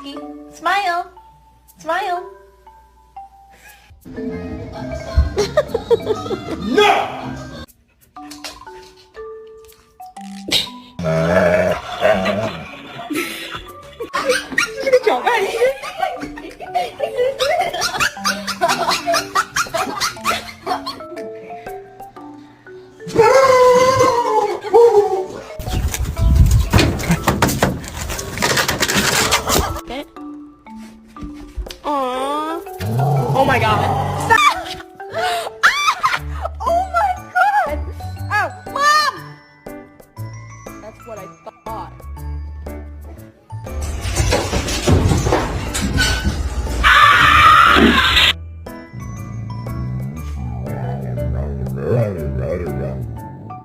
Whiskey, smile. Smile. No! Cái chỗ này. Aww. Oh my god. Stop! Oh my god! Oh, Mom! That's what I thought.